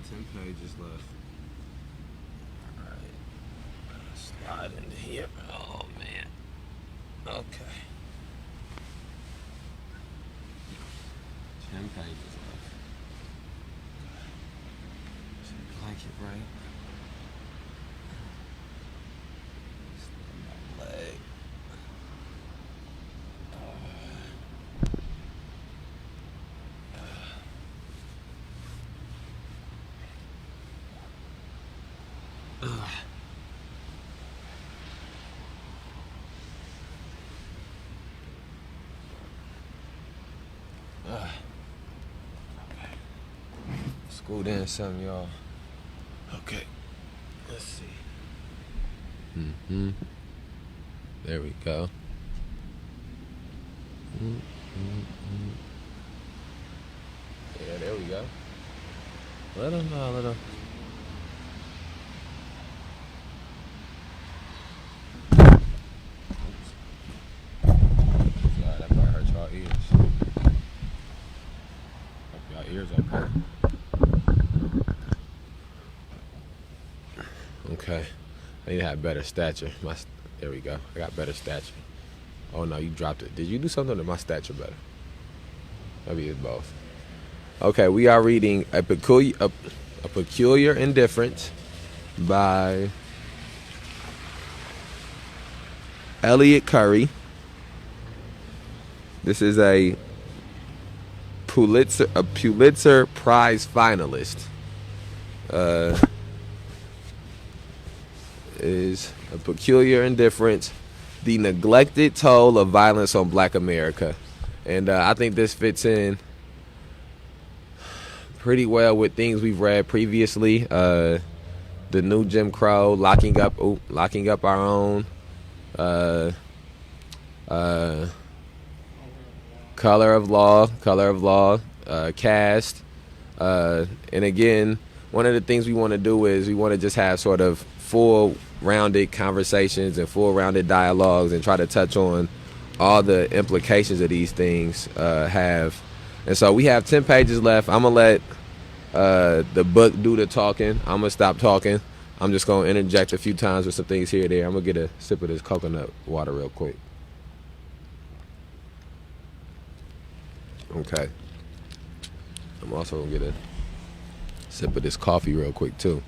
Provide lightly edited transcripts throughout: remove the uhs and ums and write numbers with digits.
10 pages left. Alright. Slide into here. Oh, man. Okay. 10 pages left. Blanket right. Stand my leg. Scoot in some, y'all. Okay. Let's see. There we go. Yeah, there we go. Let him know, let him. Sorry, that might hurt y'all ears. Hope y'all ears okay. Okay. I need to have better stature. There we go. I got better stature. Oh no, you dropped it. Did you do something to my stature better? Maybe it's both. Okay, we are reading a peculiar Indifference by Elliott Currie. This is a Pulitzer Prize finalist. Is A Peculiar Indifference, the neglected toll of violence on Black America. And I think this fits in pretty well with things we've read previously. The new Jim Crow, locking up our own. Color of Law, Cast. And again, one of the things we want to do is we want to just have sort of full-rounded conversations and full-rounded dialogues and try to touch on all the implications of these things have. And so we have 10 pages left. I'm going to let the book do the talking. I'm going to stop talking. I'm just going to interject a few times with some things here and there. I'm going to get a sip of this coconut water real quick. Okay. I'm also going to get a sip of this coffee real quick, too.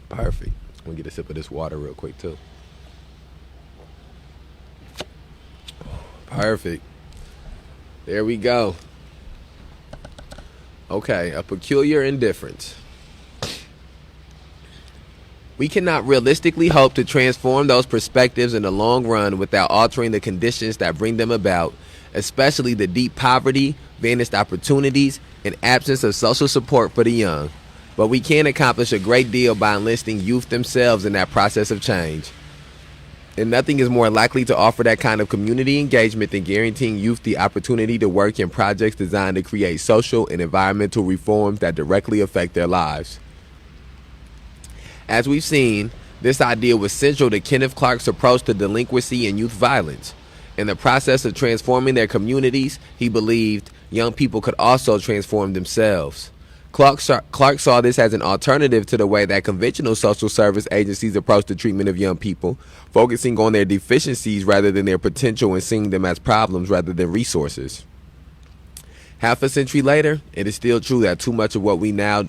Perfect. I'm going to get a sip of this water real quick, too. Perfect. There we go. Okay, A Peculiar Indifference. We cannot realistically hope to transform those perspectives in the long run without altering the conditions that bring them about, especially the deep poverty, vanished opportunities, and absence of social support for the young. But we can accomplish a great deal by enlisting youth themselves in that process of change. And nothing is more likely to offer that kind of community engagement than guaranteeing youth the opportunity to work in projects designed to create social and environmental reforms that directly affect their lives. As we've seen, this idea was central to Kenneth Clark's approach to delinquency and youth violence. In the process of transforming their communities, he believed young people could also transform themselves. Clark saw this as an alternative to the way that conventional social service agencies approach the treatment of young people, focusing on their deficiencies rather than their potential and seeing them as problems rather than resources. Half a century later, it is still true that too much of what we now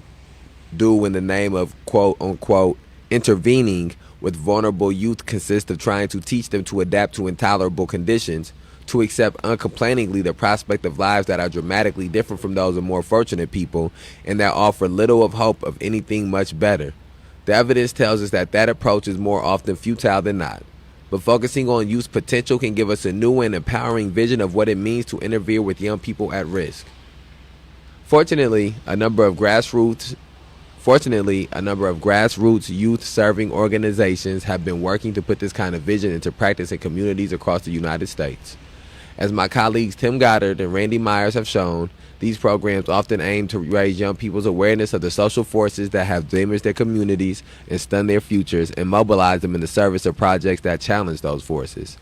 do in the name of quote-unquote intervening with vulnerable youth consists of trying to teach them to adapt to intolerable conditions, to accept uncomplainingly the prospect of lives that are dramatically different from those of more fortunate people and that offer little of hope of anything much better. The evidence tells us that approach is more often futile than not. But focusing on youth's potential can give us a new and empowering vision of what it means to interfere with young people at risk. Fortunately, a number of grassroots youth-serving organizations have been working to put this kind of vision into practice in communities across the United States. As my colleagues Tim Goddard and Randy Myers have shown, these programs often aim to raise young people's awareness of the social forces that have damaged their communities and stunned their futures and mobilize them in the service of projects that challenge those forces.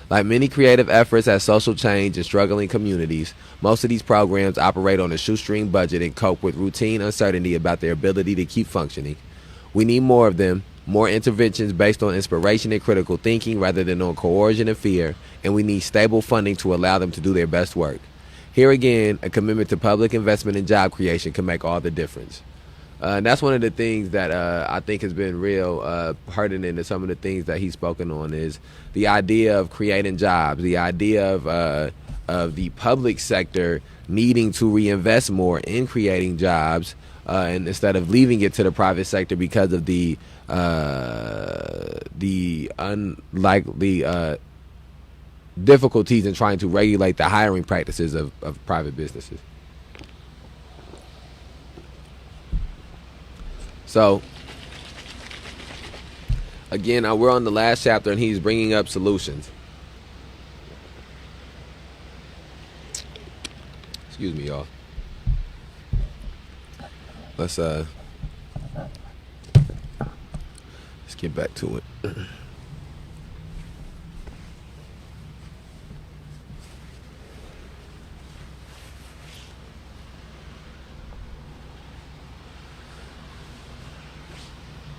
Like many creative efforts at social change in struggling communities, most of these programs operate on a shoestring budget and cope with routine uncertainty about their ability to keep functioning. We need more of them, more interventions based on inspiration and critical thinking rather than on coercion and fear, and we need stable funding to allow them to do their best work. Here again, a commitment to public investment and job creation can make all the difference. And that's one of the things that I think has been real pertinent to some of the things that he's spoken on is the idea of creating jobs, the idea of the public sector needing to reinvest more in creating jobs, and instead of leaving it to the private sector because of the unlikely difficulties in trying to regulate the hiring practices of private businesses. So, again, we're on the last chapter, and he's bringing up solutions. Excuse me, y'all. Let's get back to it.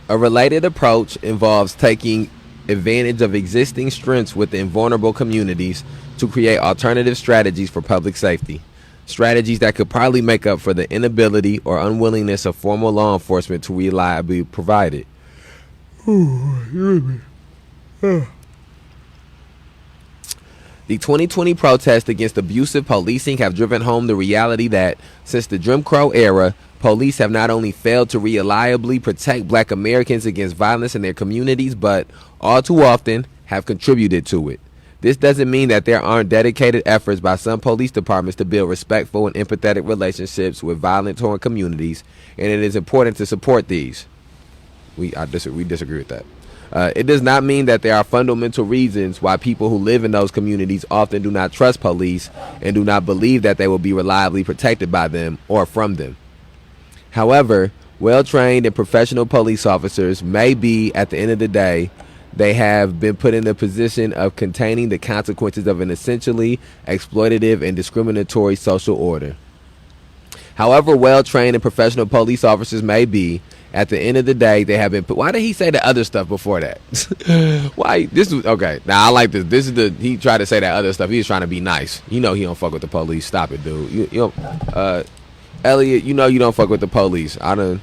A related approach involves taking advantage of existing strengths within vulnerable communities to create alternative strategies for public safety. Strategies that could probably make up for the inability or unwillingness of formal law enforcement to reliably provide it. The 2020 protests against abusive policing have driven home the reality that, since the Jim Crow era, police have not only failed to reliably protect black Americans against violence in their communities, but all too often have contributed to it. This doesn't mean that there aren't dedicated efforts by some police departments to build respectful and empathetic relationships with violent-torn communities, and it is important to support these. We disagree with that. It does not mean that there are fundamental reasons why people who live in those communities often do not trust police and do not believe that they will be reliably protected by them or from them. However, well-trained and professional police officers may be, at the end of the day, they have been put in the position of containing the consequences of an essentially exploitative and discriminatory social order. However well-trained and professional police officers may be, at the end of the day, they have been put. Why did he say the other stuff before that? Why? This was okay. Now I like this. This is he tried to say that other stuff. He was trying to be nice. You know he don't fuck with the police. Stop it, dude. You know, Elliott, you know you don't fuck with the police. Come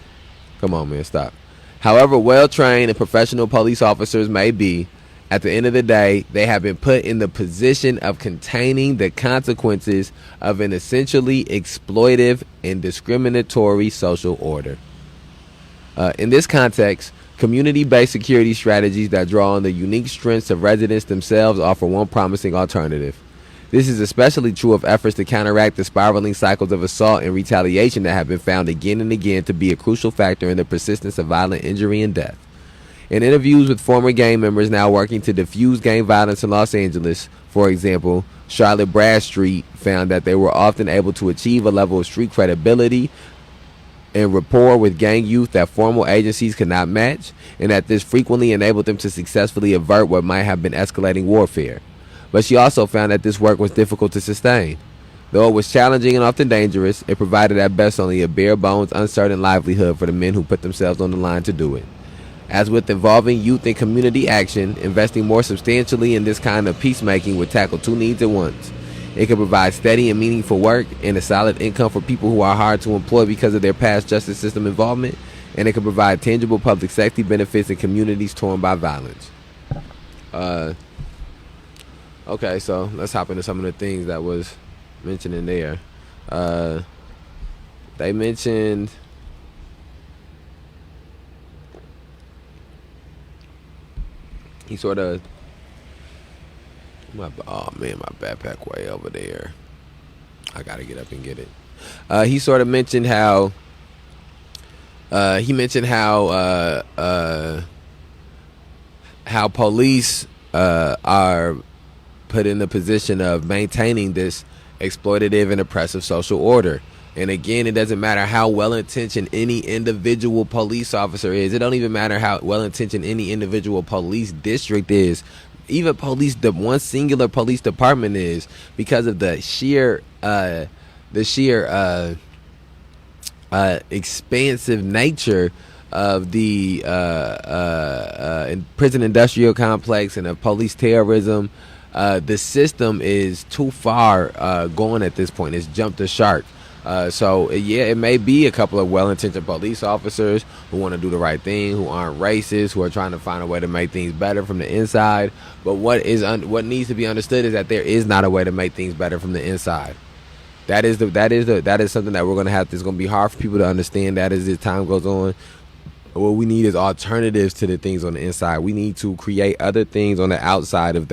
on, man, stop. However well-trained and professional police officers may be, at the end of the day, they have been put in the position of containing the consequences of an essentially exploitive and discriminatory social order. In this context, community-based security strategies that draw on the unique strengths of residents themselves offer one promising alternative. This is especially true of efforts to counteract the spiraling cycles of assault and retaliation that have been found again and again to be a crucial factor in the persistence of violent injury and death. In interviews with former gang members now working to defuse gang violence in Los Angeles, for example, Charlotte Bradstreet found that they were often able to achieve a level of street credibility and rapport with gang youth that formal agencies could not match, and that this frequently enabled them to successfully avert what might have been escalating warfare. But she also found that this work was difficult to sustain. Though it was challenging and often dangerous, it provided at best only a bare-bones, uncertain livelihood for the men who put themselves on the line to do it. As with involving youth in community action, investing more substantially in this kind of peacemaking would tackle two needs at once. It can provide steady and meaningful work and a solid income for people who are hard to employ because of their past justice system involvement, and it can provide tangible public safety benefits in communities torn by violence. Okay, so let's hop into some of the things that was mentioned in there. They mentioned he sort of oh man, my backpack way over there. I gotta get up and get it. He sort of mentioned how how police are put in the position of maintaining this exploitative and oppressive social order. And again, it doesn't matter how well-intentioned any individual police officer is. It don't even matter how well-intentioned any individual police district is. even police, the one singular police department is because of the sheer expansive nature of the prison industrial complex and of police terrorism. The system is too far gone at this point. It's jumped the shark. So yeah, it may be a couple of well-intentioned police officers who want to do the right thing, who aren't racist, who are trying to find a way to make things better from the inside. But what needs to be understood is that there is not a way to make things better from the inside. That is something that we're gonna have. It's gonna be hard for people to understand that as time goes on. What we need is alternatives to the things on the inside. We need to create other things on the outside of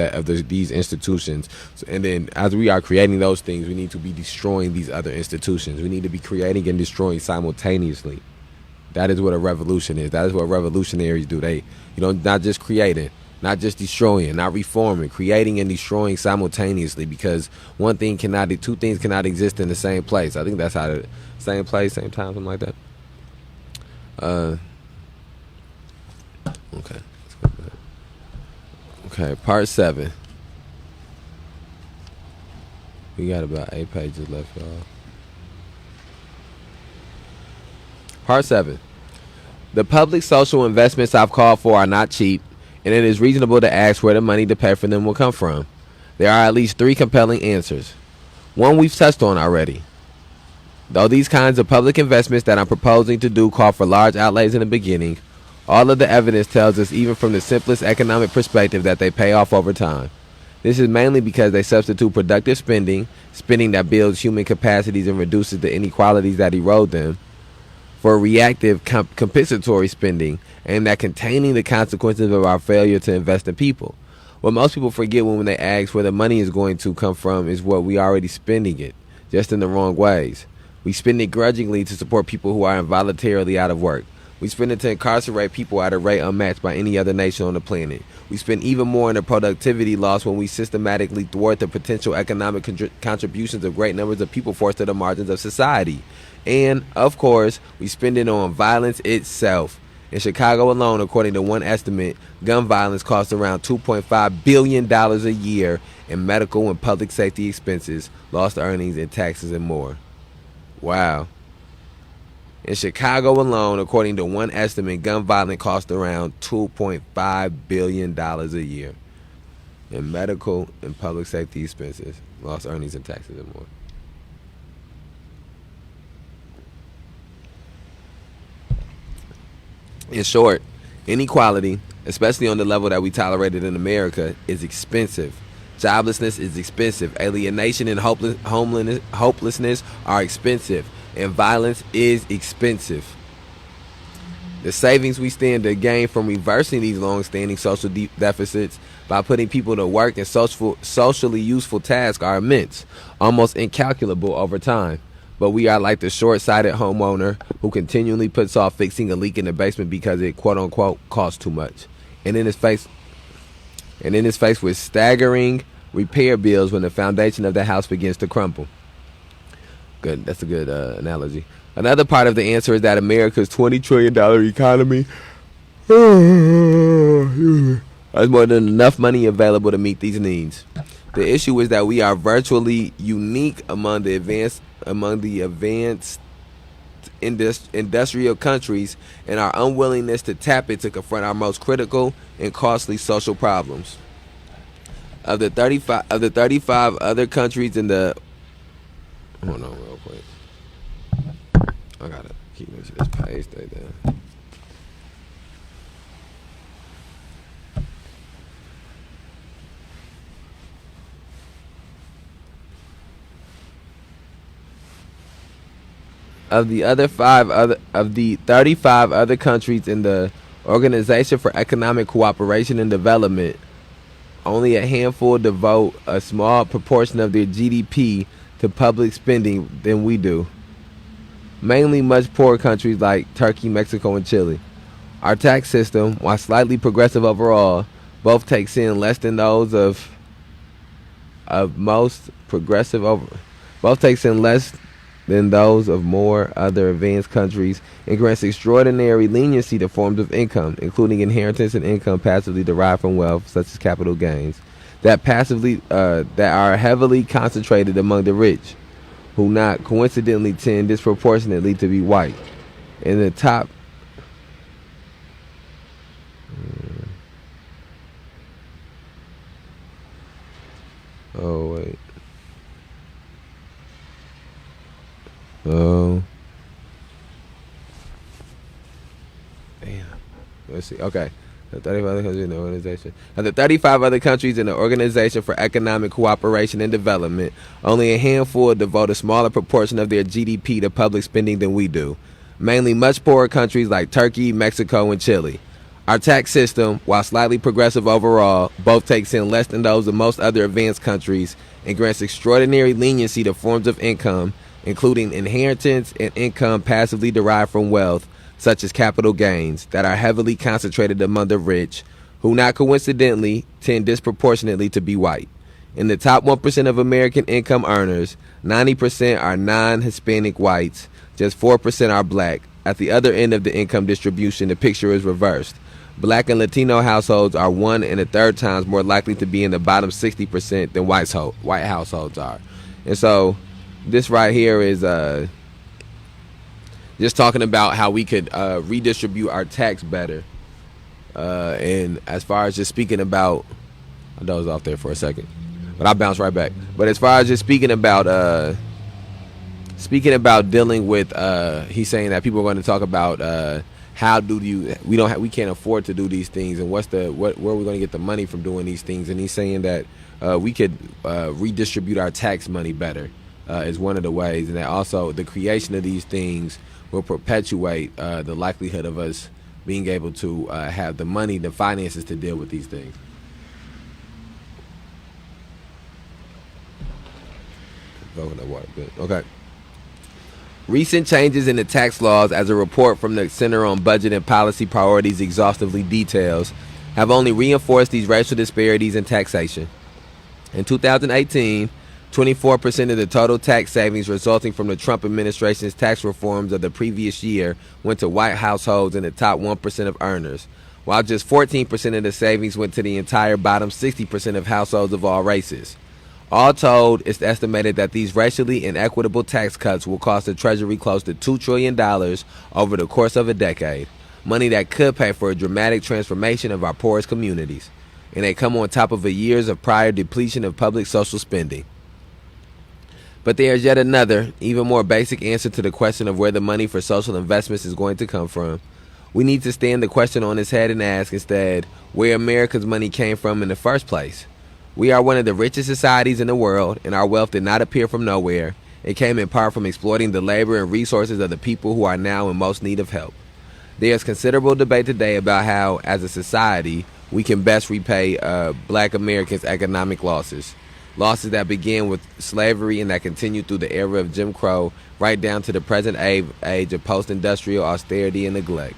these institutions. So, and then as we are creating those things, we need to be destroying these other institutions. We need to be creating and destroying simultaneously. That is what a revolution is. That is what revolutionaries do. They, not just creating, not just destroying, not reforming, creating and destroying simultaneously, because two things cannot exist in the same place. I think that's how the same place, same time, something like that. Okay. Okay, part 7. We got about 8 pages left, y'all. Part 7. The public social investments I've called for are not cheap, and it is reasonable to ask where the money to pay for them will come from. There are at least 3 compelling answers. One we've touched on already. Though these kinds of public investments that I'm proposing to do call for large outlays in the beginning, all of the evidence tells us, even from the simplest economic perspective, that they pay off over time. This is mainly because they substitute productive spending that builds human capacities and reduces the inequalities that erode them, for reactive compensatory spending aimed at containing the consequences of our failure to invest in people. What most people forget when they ask where the money is going to come from is what we are already spending it, just in the wrong ways. We spend it grudgingly to support people who are involuntarily out of work. We spend it to incarcerate people at a rate unmatched by any other nation on the planet. We spend even more in the productivity loss when we systematically thwart the potential economic contributions of great numbers of people forced to the margins of society. And, of course, we spend it on violence itself. In Chicago alone, according to one estimate, gun violence costs around $2.5 billion a year in medical and public safety expenses, lost earnings, and taxes and more. Wow. In Chicago alone, according to one estimate, gun violence costs around $2.5 billion a year in medical and public safety expenses, lost earnings, and taxes and more. In short, inequality, especially on the level that we tolerate it in America, is expensive. Joblessness is expensive. Alienation and hopelessness are expensive. And violence is expensive. The savings we stand to gain from reversing these long-standing social deficits by putting people to work in socially useful tasks are immense, almost incalculable over time. But we are like the short-sighted homeowner who continually puts off fixing a leak in the basement because it quote-unquote costs too much, and then is faced with staggering repair bills when the foundation of the house begins to crumble. Good. That's a good analogy. Another part of the answer is that America's $20 trillion economy has more than enough money available to meet these needs. The issue is that we are virtually unique among the advanced industrial countries in our unwillingness to tap it to confront our most critical and costly social problems. Of the 35 other countries in the hold on real quick. I gotta keep this page stay there. Of the 35 other countries in the Organization for Economic Cooperation and Development, only a handful devote a small proportion of their GDP to public spending than we do. Mainly much poorer countries like Turkey, Mexico, and Chile. Our tax system, while slightly progressive overall, both takes in less than those of most progressive both takes in less than those of more other advanced countries, and grants extraordinary leniency to forms of income, including inheritance and income passively derived from wealth, such as capital gains, that are heavily concentrated among the rich, who not coincidentally tend disproportionately to be white. In the top Oh wait. Oh. Damn. Let's see. Okay. The 35 other countries in the organization. Of the 35 other countries in the Organization for Economic Cooperation and Development, only a handful devote a smaller proportion of their GDP to public spending than we do. Mainly much poorer countries like Turkey, Mexico, and Chile. Our tax system, while slightly progressive overall, both takes in less than those of most other advanced countries and grants extraordinary leniency to forms of income, including inheritance and income passively derived from wealth, such as capital gains, that are heavily concentrated among the rich, who not coincidentally tend disproportionately to be white. In the top 1% of American income earners, 90% are non-Hispanic whites, just 4% are black. At the other end of the income distribution, the picture is reversed. Black and Latino households are 1 1/3 times more likely to be in the bottom 60% than white households are. And so this right here is just talking about how we could redistribute our tax better. And as far as just speaking about, I dozed off there for a second, but I bounced right back. But as far as just speaking about dealing with, he's saying that people are going to talk about how do we can't afford to do these things, and where are we going to get the money from doing these things? And he's saying that we could redistribute our tax money better is one of the ways, and that also the creation of these things will perpetuate the likelihood of us being able to have the money, the finances to deal with these things. Okay. Recent changes in the tax laws, as a report from the Center on Budget and Policy Priorities exhaustively details, have only reinforced these racial disparities in taxation. In 2018, 24% of the total tax savings resulting from the Trump administration's tax reforms of the previous year went to white households in the top 1% of earners, while just 14% of the savings went to the entire bottom 60% of households of all races. All told, it's estimated that these racially inequitable tax cuts will cost the Treasury close to $2 trillion over the course of a decade, money that could pay for a dramatic transformation of our poorest communities. And they come on top of years of prior depletion of public social spending. But there is yet another, even more basic answer to the question of where the money for social investments is going to come from. We need to stand the question on its head and ask instead where America's money came from in the first place. We are one of the richest societies in the world, and our wealth did not appear from nowhere. It came in part from exploiting the labor and resources of the people who are now in most need of help. There is considerable debate today about how, as a society, we can best repay black Americans' economic losses that began with slavery and that continued through the era of Jim Crow right down to the present age of post-industrial austerity and neglect.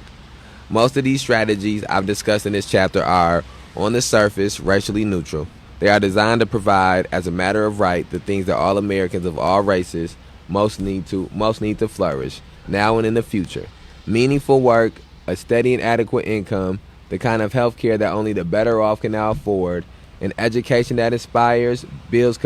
Most of these strategies I've discussed in this chapter are, on the surface, racially neutral. They are designed to provide, as a matter of right, the things that all Americans of all races most need to flourish, now and in the future. Meaningful work, a steady and adequate income, the kind of health care that only the better off can now afford, an education that inspires, builds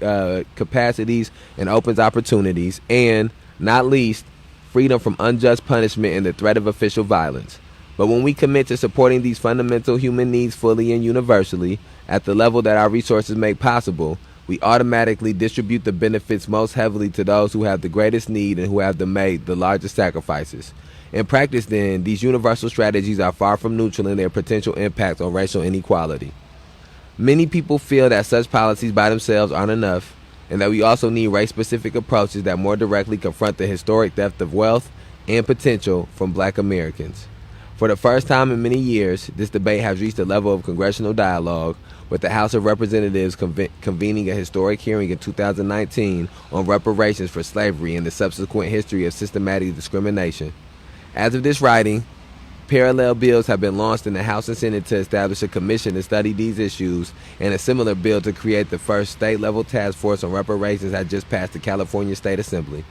capacities, and opens opportunities, and, not least, freedom from unjust punishment and the threat of official violence. But when we commit to supporting these fundamental human needs fully and universally, at the level that our resources make possible, we automatically distribute the benefits most heavily to those who have the greatest need and who have made the largest sacrifices. In practice, then, these universal strategies are far from neutral in their potential impact on racial inequality. Many people feel that such policies by themselves aren't enough, and that we also need race-specific approaches that more directly confront the historic theft of wealth and potential from black Americans. For the first time in many years, this debate has reached a level of congressional dialogue, with the House of Representatives convening a historic hearing in 2019 on reparations for slavery and the subsequent history of systematic discrimination. As of this writing, Parallel bills have been launched in the House and Senate to establish a commission to study these issues, and a similar bill to create the first state-level task force on reparations has just passed the California State Assembly.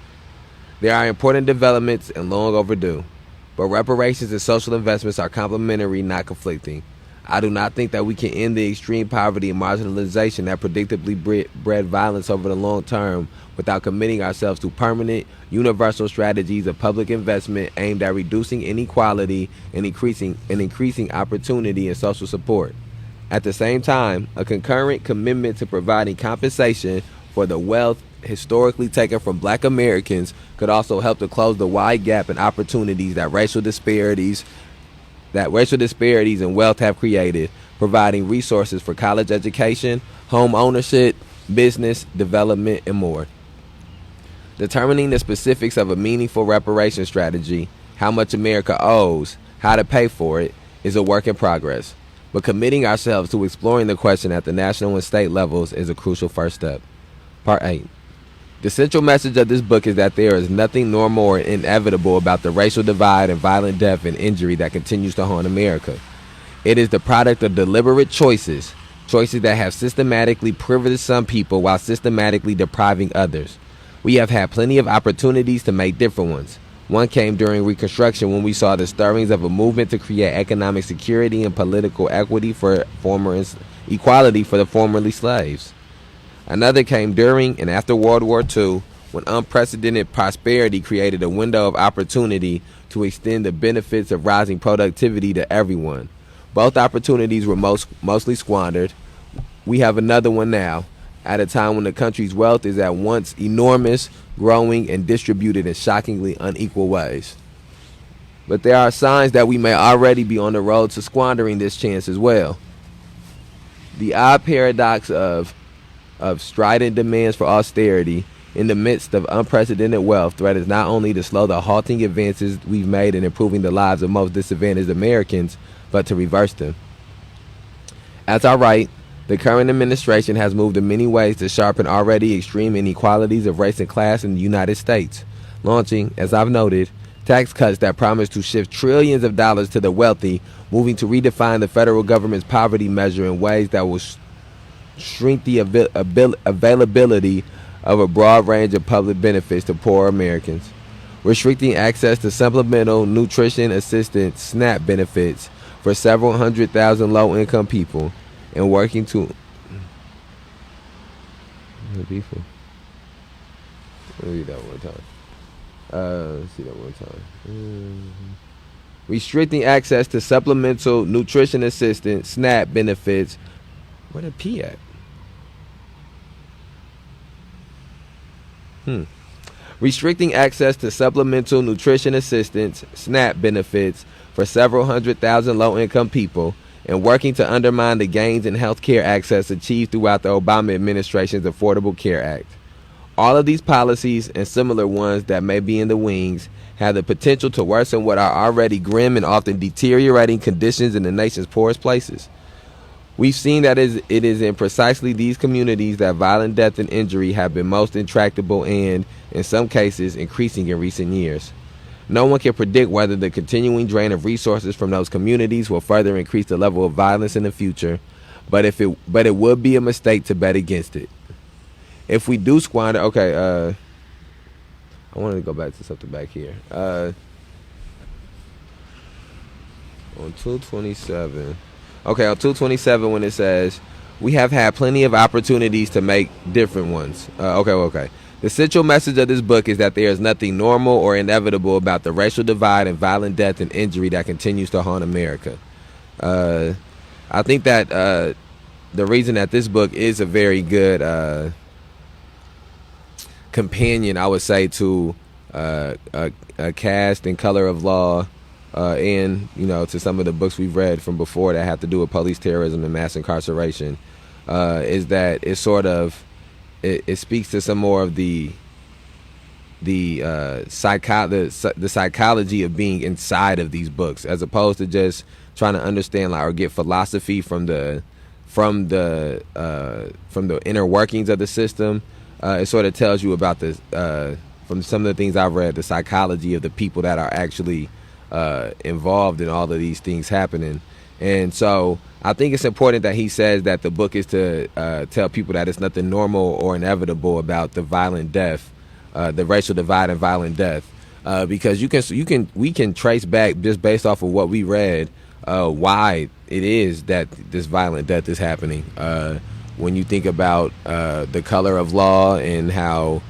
There are important developments and long overdue, but reparations and social investments are complementary, not conflicting. I do not think that we can end the extreme poverty and marginalization that predictably bred violence over the long term without committing ourselves to permanent, universal strategies of public investment aimed at reducing inequality and increasing opportunity and social support. At the same time, a concurrent commitment to providing compensation for the wealth historically taken from Black Americans could also help to close the wide gap in opportunities that racial disparities in wealth have created, providing resources for college education, home ownership, business development, and more. Determining the specifics of a meaningful reparation strategy, how much America owes, how to pay for it, is a work in progress. But committing ourselves to exploring the question at the national and state levels is a crucial first step. Part 8. The central message of this book is that there is nothing normal or inevitable about the racial divide and violent death and injury that continues to haunt America. It is the product of deliberate choices that have systematically privileged some people while systematically depriving others. We have had plenty of opportunities to make different ones. One came during Reconstruction when we saw the stirrings of a movement to create economic security and political equity equality for the formerly slaves. Another came during and after World War II, when unprecedented prosperity created a window of opportunity to extend the benefits of rising productivity to everyone. Both opportunities were mostly squandered. We have another one now, at a time when the country's wealth is at once enormous, growing, and distributed in shockingly unequal ways. But there are signs that we may already be on the road to squandering this chance as well. The odd paradox of strident demands for austerity in the midst of unprecedented wealth threatens not only to slow the halting advances we've made in improving the lives of most disadvantaged Americans, but to reverse them. As I write, the current administration has moved in many ways to sharpen already extreme inequalities of race and class in the United States, launching, as I've noted, tax cuts that promise to shift trillions of dollars to the wealthy, moving to redefine the federal government's poverty measure in ways that will shrink the availability of a broad range of public benefits to poor Americans, restricting access to supplemental nutrition assistance SNAP benefits for several 100,000 low-income people, and working to read that one time. See that one time. Restricting access to supplemental nutrition assistance SNAP benefits. Where the P at? Restricting access to supplemental nutrition assistance SNAP benefits for several 100,000 low-income people, and working to undermine the gains in health care access achieved throughout the Obama administration's Affordable Care Act. All of these policies, and similar ones that may be in the wings, have the potential to worsen what are already grim and often deteriorating conditions in the nation's poorest places. We've seen that it is in precisely these communities that violent death and injury have been most intractable and, in some cases, increasing in recent years. No one can predict whether the continuing drain of resources from those communities will further increase the level of violence in the future, but it would be a mistake to bet against it. If we do squander, I wanted to go back to something back here. On 227. Okay, on 227 when it says, we have had plenty of opportunities to make different ones. Okay. The central message of this book is that there is nothing normal or inevitable about the racial divide and violent death and injury that continues to haunt America. I think that the reason that this book is a very good companion, I would say, to a Caste and Color of Law, and to some of the books we've read from before that have to do with police terrorism and mass incarceration, is that it sort of it speaks to some more of the psychology of being inside of these books, as opposed to just trying to understand or get philosophy from the inner workings of the system. It sort of tells you about from some of the things I've read, the psychology of the people that are actually involved in all of these things happening. And so I think it's important that he says that the book is to tell people that it's nothing normal or inevitable about the violent death, the racial divide and violent death, because we can trace back just based off of what we read why it is that this violent death is happening. When you think about the color of law and how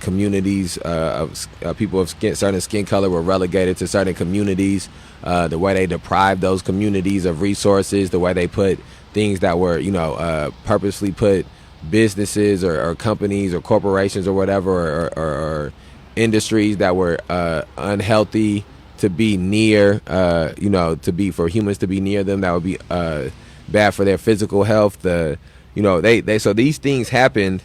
communities of people of certain skin color were relegated to certain communities, the way they deprived those communities of resources, the way they put things that were, purposely put businesses or companies or corporations or whatever or industries that were unhealthy to be near, for humans to be near them, that would be bad for their physical health. So these things happened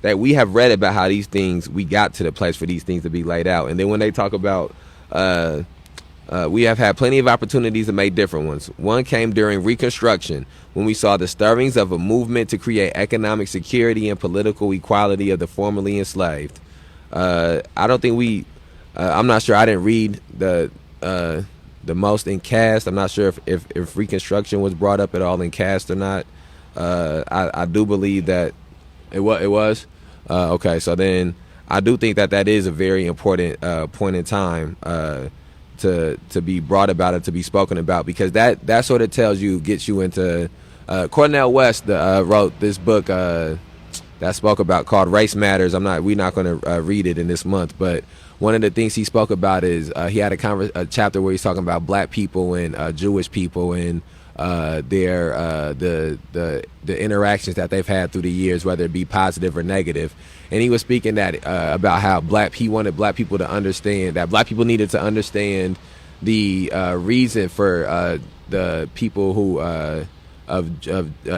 that we have read about how these things, we got to the place for these things to be laid out. And then when they talk about, we have had plenty of opportunities to make different ones. One came during Reconstruction, when we saw the stirrings of a movement to create economic security and political equality of the formerly enslaved. I don't think I'm not sure. I didn't read the most in Cast. I'm not sure if Reconstruction was brought up at all in Cast or not. I do believe that it was. Okay, so then I do think that is a very important point in time to be brought about and to be spoken about, because that sort of gets you into. Cornel West wrote this book that spoke about called Race Matters. We're not going to read it in this month, but one of the things he spoke about is he had a chapter where he's talking about black people and Jewish people and the interactions that they've had through the years, whether it be positive or negative. And he was speaking about how he wanted black people to understand that black people needed to understand the reason for the people who of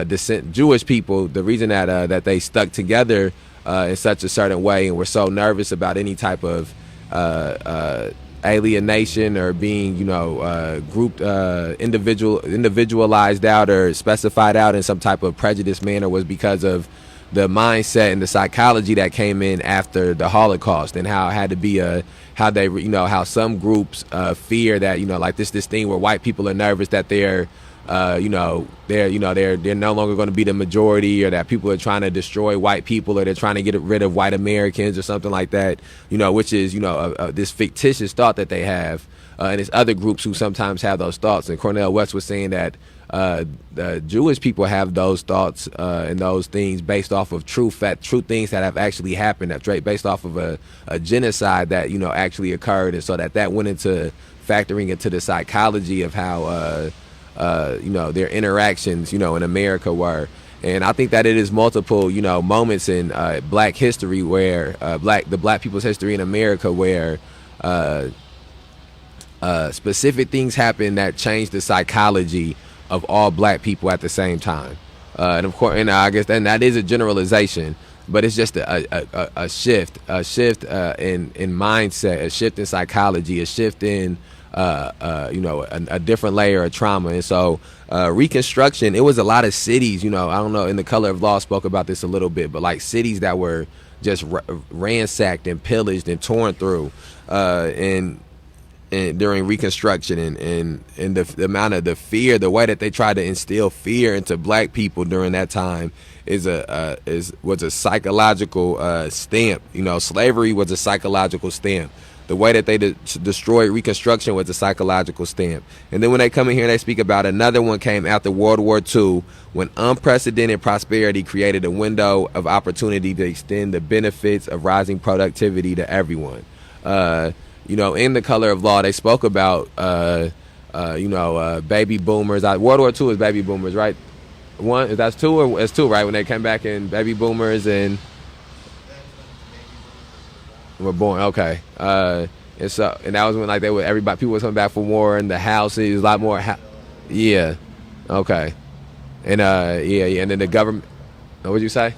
descent, Jewish people, the reason that they stuck together in such a certain way and were so nervous about any type of alienation or being, grouped, individualized out or specified out in some type of prejudiced manner, was because of the mindset and the psychology that came in after the Holocaust, and how it had to be how some groups fear that, like this thing where white people are nervous that they're no longer going to be the majority, or that people are trying to destroy white people, or they're trying to get rid of white Americans or something like that, which is, this fictitious thought that they have. And it's other groups who sometimes have those thoughts. And Cornel West was saying that the Jewish people have those thoughts and those things based off of true things that have actually happened, based off of a genocide that, actually occurred. And so that went into factoring into the psychology of how their interactions, in America were. And I think that it is multiple, moments in black history where the black people's history in America where specific things happen that changed the psychology of all black people at the same time. And of course, and I guess then that is a generalization, but it's just a shift in mindset, a shift in psychology, a shift in a different layer of trauma. And so Reconstruction, it was a lot of cities, I don't know, in The Color of Law spoke about this a little bit, but like cities that were just ransacked and pillaged and torn through and during Reconstruction, and the amount of the fear, the way that they tried to instill fear into black people during that time was a psychological stamp. Slavery was a psychological stamp. The way that they destroyed Reconstruction was a psychological stamp. And then when they come in here and they speak about another one came after World War II, when unprecedented prosperity created a window of opportunity to extend the benefits of rising productivity to everyone. In The Color of Law, they spoke about, baby boomers. World War II is baby boomers, right? That's two, or it's two, right? When they came back in baby boomers and were born. Okay. And that was when people was coming back from war, and the houses, a lot more. Yeah. Okay. And and then the government. What'd you say?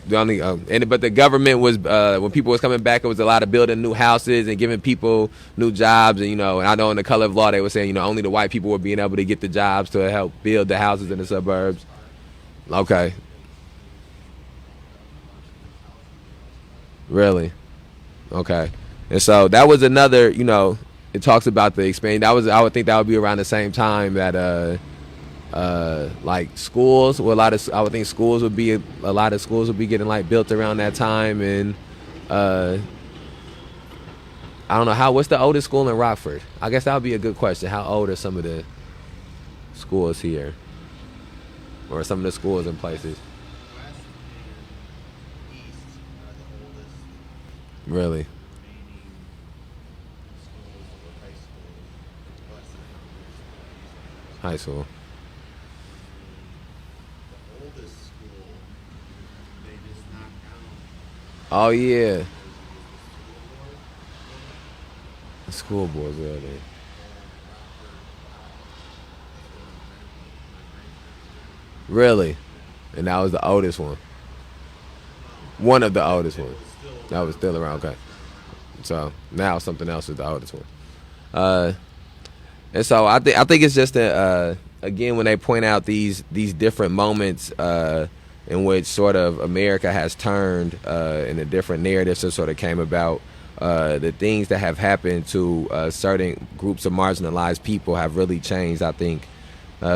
But the government was when people was coming back, it was a lot of building new houses and giving people new jobs, and and I know in The Color of Law they were saying only the white people were being able to get the jobs to help build the houses in the suburbs. Okay. Really? Okay. And so that was another, it talks about the expanding. I would think that would be around the same time that like schools, well, I would think a lot of schools would be getting like built around that time. And uh I don't know what's the oldest school in Rockford? I guess that would be a good question. How old are some of the schools here, or some of the schools in places? West and East are the oldest Really? remaining schools or high schools. West and High school. the oldest school they just knocked down Oh yeah, because the school board building. Rockford Really? And that was the oldest one. One of the oldest ones. was still That was still around. Okay. So now something else is the oldest one. Uh, and so I think it's just again, when they point out these different moments in which sort of America has turned and the different narratives that sort of came about, the things that have happened to certain groups of marginalized people have really changed, I think,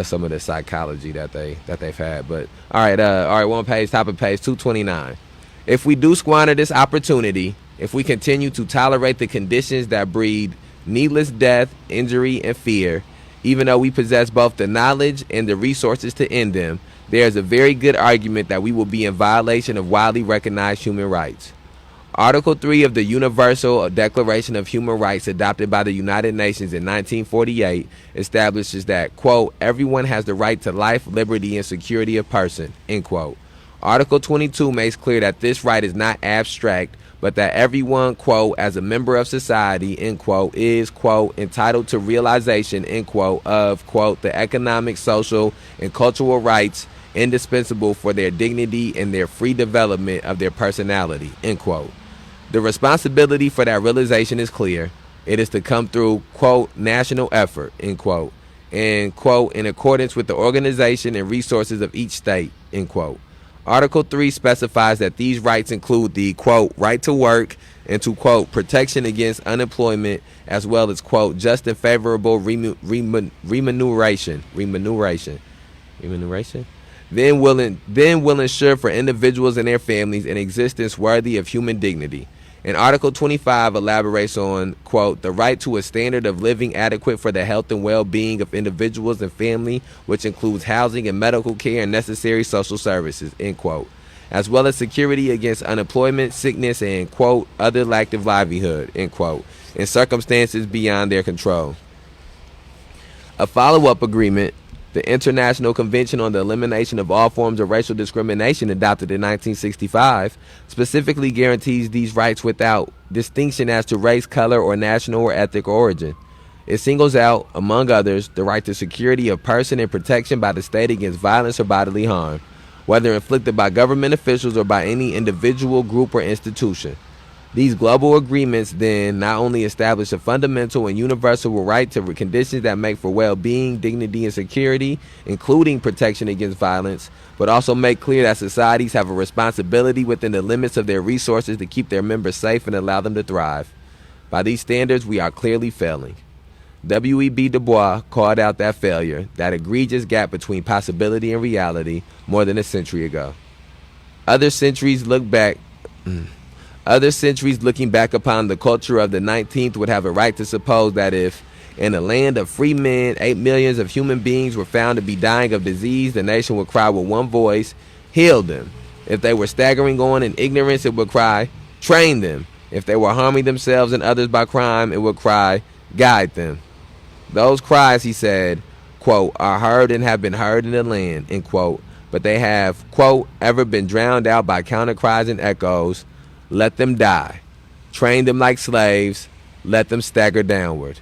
some of the psychology that they've had. But all right, one page, top of page 229. If we do squander this opportunity, if we continue to tolerate the conditions that breed needless death, injury, and fear, even though we possess both the knowledge and the resources to end them, there is a very good argument that we will be in violation of widely recognized human rights. Article 3 of the Universal Declaration of Human Rights, adopted by the United Nations in 1948, establishes that, quote, everyone has the right to life, liberty, and security of person, end quote. Article 22 makes clear that this right is not abstract, but that everyone, quote, as a member of society, end quote, is, quote, entitled to realization, end quote, of, quote, the economic, social, and cultural rights indispensable for their dignity and their free development of their personality, end quote. The responsibility for that realization is clear. It is to come through, quote, national effort, end quote, and, quote, in accordance with the organization and resources of each state, end quote. Article 3 specifies that these rights include the, quote, right to work and to, quote, protection against unemployment, as well as, quote, just and favorable remuneration. Then will ensure for individuals and their families an existence worthy of human dignity. And Article 25 elaborates on, quote, the right to a standard of living adequate for the health and well-being of individuals and family, which includes housing and medical care and necessary social services, end quote, as well as security against unemployment, sickness, and, quote, other lack of livelihood, end quote, in circumstances beyond their control. A follow-up agreement, the International Convention on the Elimination of All Forms of Racial Discrimination, adopted in 1965, specifically guarantees these rights without distinction as to race, color, or national or ethnic origin. It singles out, among others, the right to security of person and protection by the state against violence or bodily harm, whether inflicted by government officials or by any individual, group, or institution. These global agreements then not only establish a fundamental and universal right to conditions that make for well-being, dignity, and security, including protection against violence, but also make clear that societies have a responsibility within the limits of their resources to keep their members safe and allow them to thrive. By these standards, we are clearly failing. W.E.B. Du Bois called out that failure, that egregious gap between possibility and reality, more than a century ago. Other centuries looking back upon the culture of the 19th would have a right to suppose that if, in a land of free men, 8 millions of human beings were found to be dying of disease, the nation would cry with one voice, heal them. If they were staggering on in ignorance, it would cry, train them. If they were harming themselves and others by crime, it would cry, guide them. Those cries, he said, quote, are heard and have been heard in the land, end quote, but they have, quote, ever been drowned out by counter cries and echoes. Let them die. Train them like slaves. Let them stagger downward.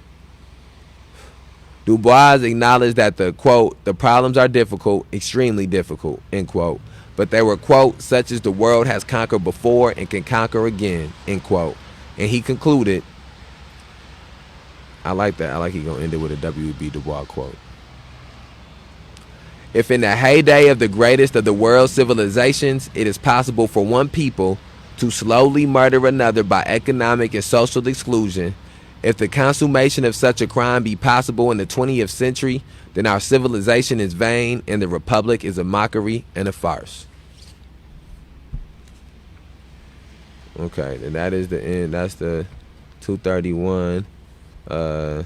Du Bois acknowledged that the, quote, the problems are difficult, extremely difficult, end quote, but they were, quote, such as the world has conquered before and can conquer again, end quote. And he concluded, I like that. I like he gonna end it with a W.E.B. Du Bois quote. If in the heyday of the greatest of the world's civilizations, it is possible for one people to slowly murder another by economic and social exclusion. If the consummation of such a crime be possible in the 20th century, then our civilization is vain and the republic is a mockery and a farce. Okay, then that is the end. That's the 231. But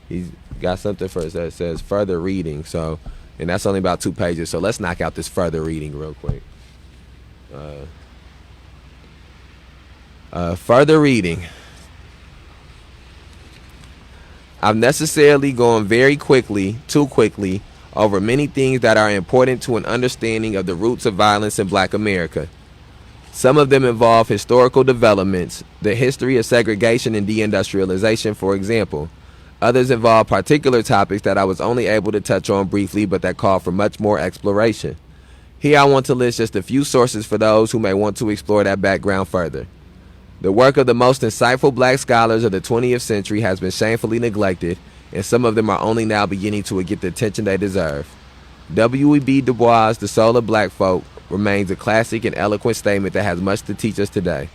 he's got something for us that says further reading. So, and that's only about 2 pages. So let's knock out this further reading real quick. Further reading. I've necessarily gone very quickly, too quickly, over many things that are important to an understanding of the roots of violence in Black America. Some of them involve historical developments, the history of segregation and deindustrialization, for example. Others involve particular topics that I was only able to touch on briefly, but that call for much more exploration. Here I want to list just a few sources for those who may want to explore that background further. The work of the most insightful Black scholars of the 20th century has been shamefully neglected, and some of them are only now beginning to get the attention they deserve. W.E.B. Du Bois' The Soul of Black Folk remains a classic and eloquent statement that has much to teach us today.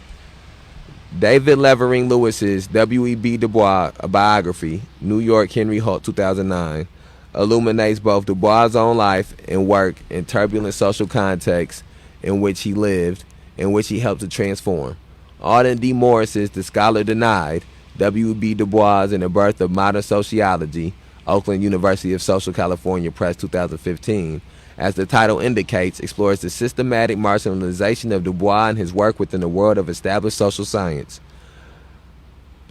David Levering Lewis's W.E.B. Du Bois, a biography, New York, Henry Holt, 2009, illuminates both Du Bois' own life and work in turbulent social contexts in which he lived, in which he helped to transform. Alden D. Morris's The Scholar Denied, W.E.B. Du Bois and the Birth of Modern Sociology, Oakland University of Social California Press, 2015, as the title indicates, explores the systematic marginalization of Du Bois and his work within the world of established social science.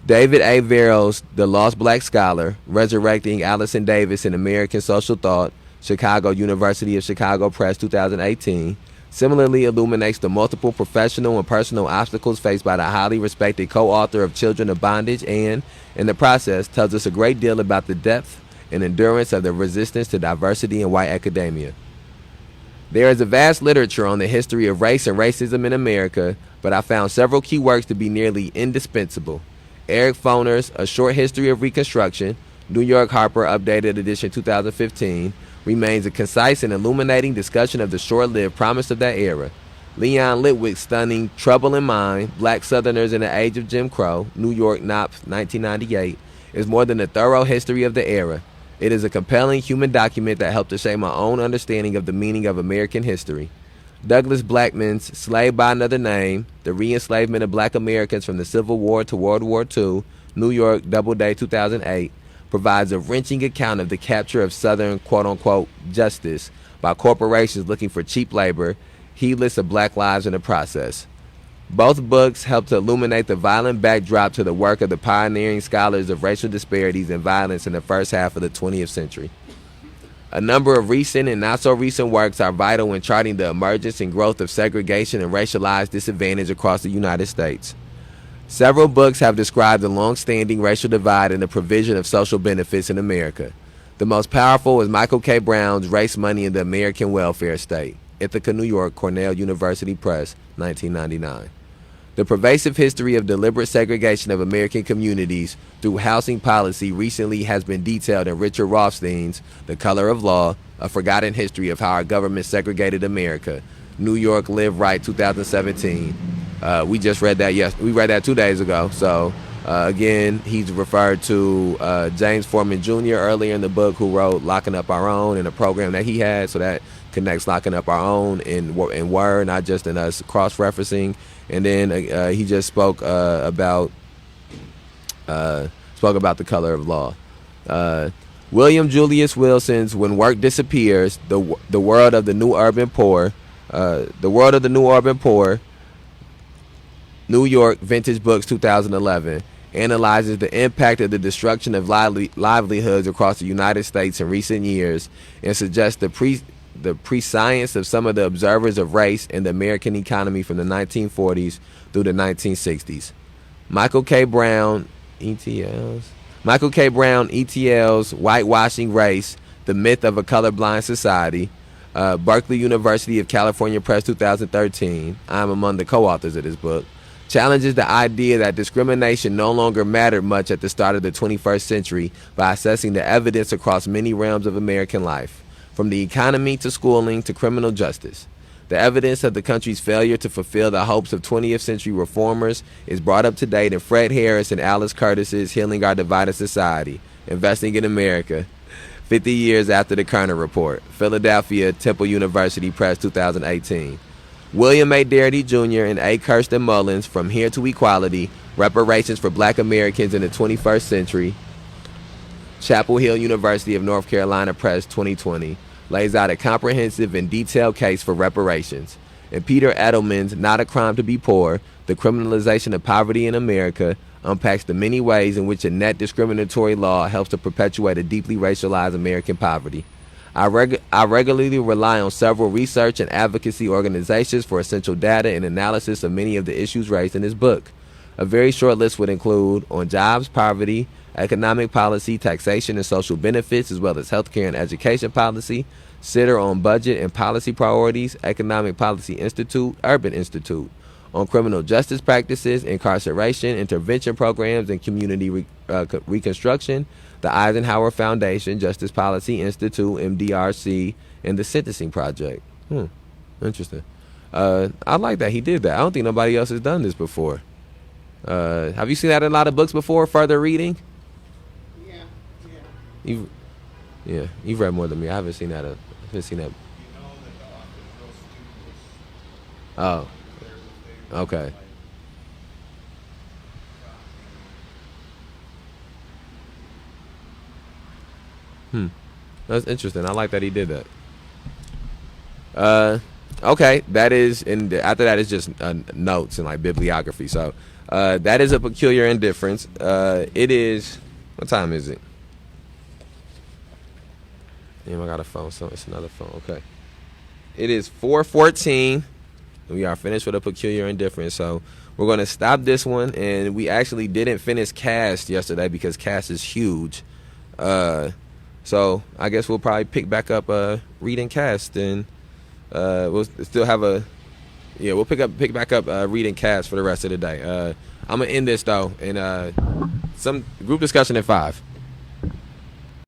David A. Verrill's The Lost Black Scholar, Resurrecting Allison Davis in American Social Thought, Chicago University of Chicago Press, 2018, similarly illuminates the multiple professional and personal obstacles faced by the highly respected co-author of Children of Bondage and, in the process, tells us a great deal about the depth and endurance of the resistance to diversity in white academia. There is a vast literature on the history of race and racism in America, but I found several key works to be nearly indispensable. Eric Foner's A Short History of Reconstruction, New York Harper, updated edition 2015, remains a concise and illuminating discussion of the short-lived promise of that era. Leon Litwick's stunning Trouble in Mind, Black Southerners in the Age of Jim Crow, New York, Knopf, 1998, is more than a thorough history of the era. It is a compelling human document that helped to shape my own understanding of the meaning of American history. Douglas Blackman's Slave by Another Name, The Re-Enslavement of Black Americans from the Civil War to World War II, New York, Doubleday, 2008, provides a wrenching account of the capture of Southern quote-unquote justice by corporations looking for cheap labor, heedless of Black lives in the process. Both books help to illuminate the violent backdrop to the work of the pioneering scholars of racial disparities and violence in the first half of the 20th century. A number of recent and not-so-recent works are vital in charting the emergence and growth of segregation and racialized disadvantage across the United States. Several books have described the long-standing racial divide in the provision of social benefits in America. The most powerful is Michael K. Brown's Race, Money, and the American Welfare State, Ithaca, New York, Cornell University Press, 1999. The pervasive history of deliberate segregation of American communities through housing policy recently has been detailed in Richard Rothstein's The Color of Law, A Forgotten History of How Our Government Segregated America, New York, Live Right, 2017. We just read that. We read that 2 days ago. So again, he's referred to James Foreman Jr. earlier in the book, who wrote Locking Up Our Own and a program that he had. So that connects Locking Up Our Own in word, not just in us cross-referencing. And then he just spoke about The Color of Law. William Julius Wilson's When Work Disappears, the World of the New Urban Poor, New York, Vintage Books, 2011, analyzes the impact of the destruction of livelihoods across the United States in recent years and suggests the prescience of some of the observers of race in the American economy from the 1940s through the 1960s. Michael K. Brown, ETL's Whitewashing Race, The Myth of a Colorblind Society, Berkeley University of California Press, 2013. I'm among the co-authors of this book. Challenges the idea that discrimination no longer mattered much at the start of the 21st century by assessing the evidence across many realms of American life, from the economy to schooling to criminal justice. The evidence of the country's failure to fulfill the hopes of 20th century reformers is brought up to date in Fred Harris and Alice Curtis's Healing Our Divided Society, Investing in America, 50 years after the Kerner Report. Philadelphia, Temple University Press, 2018. William A. Darity Jr. and A. Kirsten Mullins, From Here to Equality, Reparations for Black Americans in the 21st Century. Chapel Hill University of North Carolina Press, 2020. Lays out a comprehensive and detailed case for reparations. And Peter Edelman's Not a Crime to Be Poor, The Criminalization of Poverty in America, unpacks the many ways in which a net discriminatory law helps to perpetuate a deeply racialized American poverty. I regularly rely on several research and advocacy organizations for essential data and analysis of many of the issues raised in this book. A very short list would include on jobs, poverty, economic policy, taxation and social benefits, as well as healthcare and education policy, Sitter on budget and policy priorities, Economic Policy Institute, Urban Institute, on criminal justice practices, incarceration, intervention programs, and community reconstruction, the Eisenhower Foundation, Justice Policy Institute, MDRC, and the Sentencing Project. Interesting. I like that he did that. I don't think nobody else has done this before. Have you seen that in a lot of books before, further reading? You've read more than me. I haven't seen that. You know that the author's real student was. Oh, okay. That's interesting. I like that he did that. Okay, that is, and after that is just notes and like bibliography. So that is A Peculiar Indifference. It is, what time is it? Damn, I got a phone, so it's another phone. Okay. It is 4:14. We are finished with A Peculiar Indifference. So we're going to stop this one. And we actually didn't finish Cast yesterday because Cast is huge. So I guess we'll probably pick back up reading Cast. And we'll still have we'll pick back up reading Cast for the rest of the day. I'm going to end this, though. And some group discussion at 5.